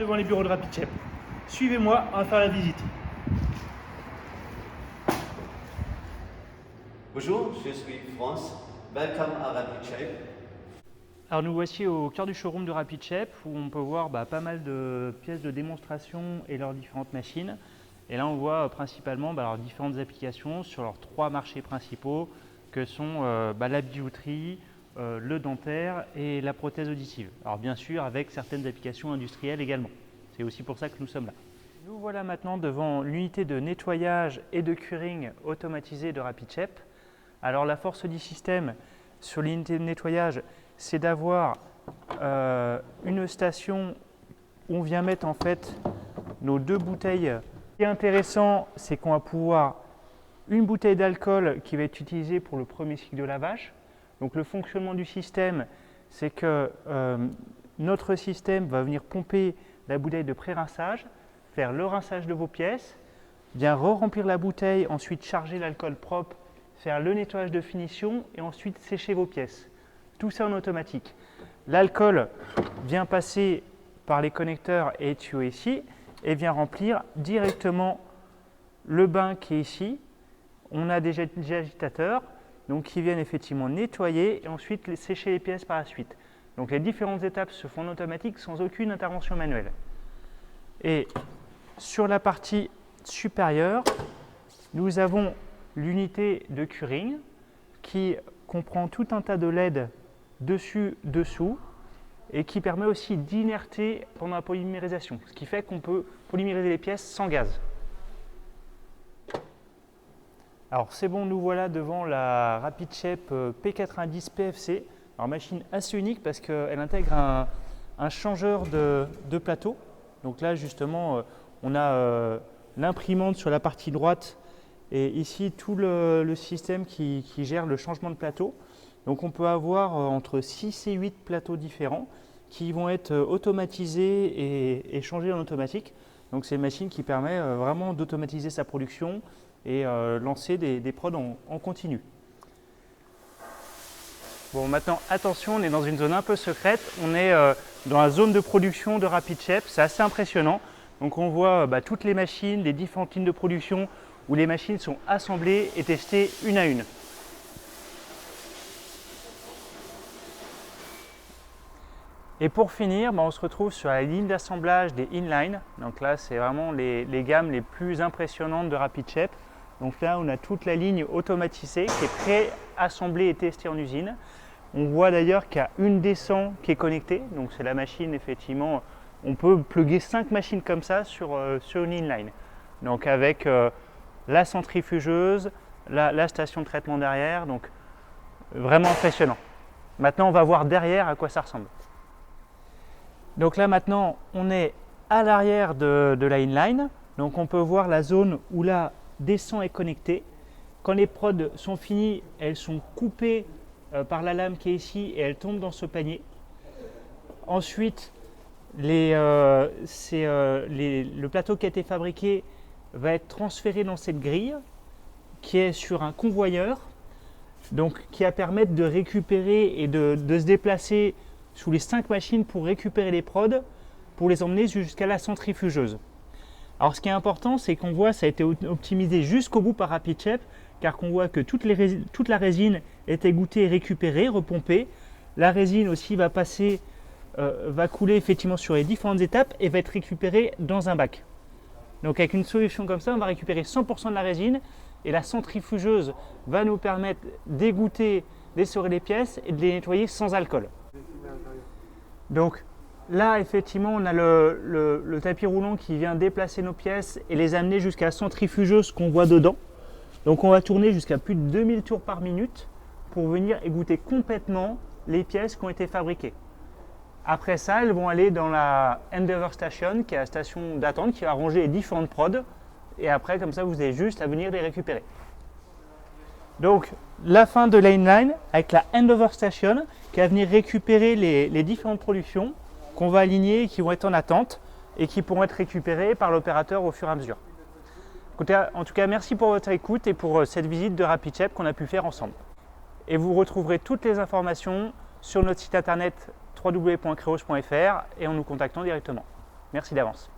devant les bureaux de RapidShape. Suivez-moi, on va faire la visite. Bonjour, je suis France. Welcome à RapidShape. Alors nous voici au cœur du showroom de RapidShape où on peut voir pas mal de pièces de démonstration et leurs différentes machines. Et là on voit principalement leurs différentes applications sur leurs trois marchés principaux que sont la bijouterie, le dentaire et la prothèse auditive. Alors bien sûr avec certaines applications industrielles également. C'est aussi pour ça que nous sommes là. Nous voilà maintenant devant l'unité de nettoyage et de curing automatisée de RapidShape. Alors la force du système sur l'unité de nettoyage, c'est d'avoir une station où on vient mettre en fait nos deux bouteilles. Ce qui est intéressant, c'est qu'on va pouvoir une bouteille d'alcool qui va être utilisée pour le premier cycle de lavage. Donc le fonctionnement du système, c'est que notre système va venir pomper la bouteille de pré-rinçage, faire le rinçage de vos pièces, bien re-remplir la bouteille, ensuite charger l'alcool propre, faire le nettoyage de finition et ensuite sécher vos pièces. Tout ça en automatique. L'alcool vient passer par les connecteurs et tuyaux ici et vient remplir directement le bain qui est ici. On a des agitateurs donc qui viennent effectivement nettoyer et ensuite sécher les pièces par la suite. Donc les différentes étapes se font en automatique sans aucune intervention manuelle. Et sur la partie supérieure, nous avons l'unité de curing qui comprend tout un tas de LED dessus, dessous et qui permet aussi d'inerter pendant la polymérisation, ce qui fait qu'on peut polymériser les pièces sans gaz. Alors c'est bon, nous voilà devant la RapidShape P90 PFC, alors machine assez unique parce qu'elle intègre un changeur de plateau. Donc là justement on a l'imprimante sur la partie droite et ici tout le système qui gère le changement de plateau. Donc on peut avoir entre 6 et 8 plateaux différents qui vont être automatisés et changés en automatique. Donc c'est une machine qui permet vraiment d'automatiser sa production et lancer des prods en continu. Bon maintenant attention, on est dans une zone un peu secrète, on est dans la zone de production de RapidShape, c'est assez impressionnant. Donc on voit toutes les machines, les différentes lignes de production où les machines sont assemblées et testées une à une. Et pour finir, on se retrouve sur la ligne d'assemblage des inline. Donc là, c'est vraiment les gammes les plus impressionnantes de RapidShape. Donc là, on a toute la ligne automatisée qui est pré-assemblée et testée en usine. On voit d'ailleurs qu'il y a une descente qui est connectée. Donc c'est la machine, effectivement, on peut plugger 5 machines comme ça sur une inline. Donc avec la centrifugeuse, la station de traitement derrière. Donc vraiment impressionnant. Maintenant, on va voir derrière à quoi ça ressemble. Donc là maintenant on est à l'arrière de la inline, donc on peut voir la zone où la descente est connectée. Quand les prods sont finis, elles sont coupées par la lame qui est ici et elles tombent dans ce panier. Ensuite, le plateau qui a été fabriqué va être transféré dans cette grille qui est sur un convoyeur, donc qui va permettre de récupérer et de se déplacer sous les 5 machines pour récupérer les prods, pour les emmener jusqu'à la centrifugeuse. Alors ce qui est important, c'est qu'on voit ça a été optimisé jusqu'au bout par RapidShape, car qu'on voit que toute la résine est égouttée et récupérée, repompée. La résine aussi va couler effectivement sur les différentes étapes et va être récupérée dans un bac. Donc avec une solution comme ça, on va récupérer 100% de la résine et la centrifugeuse va nous permettre d'égoutter, d'essorer les pièces et de les nettoyer sans alcool. Donc là, effectivement, on a le tapis roulant qui vient déplacer nos pièces et les amener jusqu'à la centrifugeuse qu'on voit dedans. Donc on va tourner jusqu'à plus de 2000 tours par minute pour venir égoutter complètement les pièces qui ont été fabriquées. Après ça, elles vont aller dans la Endeavour Station, qui est la station d'attente qui va ranger les différentes prods. Et après, comme ça, vous avez juste à venir les récupérer. Donc, la fin de la inline avec la Endeavour Station qui va venir récupérer les différentes productions qu'on va aligner et qui vont être en attente et qui pourront être récupérées par l'opérateur au fur et à mesure. En tout cas, merci pour votre écoute et pour cette visite de RapidShape qu'on a pu faire ensemble. Et vous retrouverez toutes les informations sur notre site internet www.creos.fr et en nous contactant directement. Merci d'avance.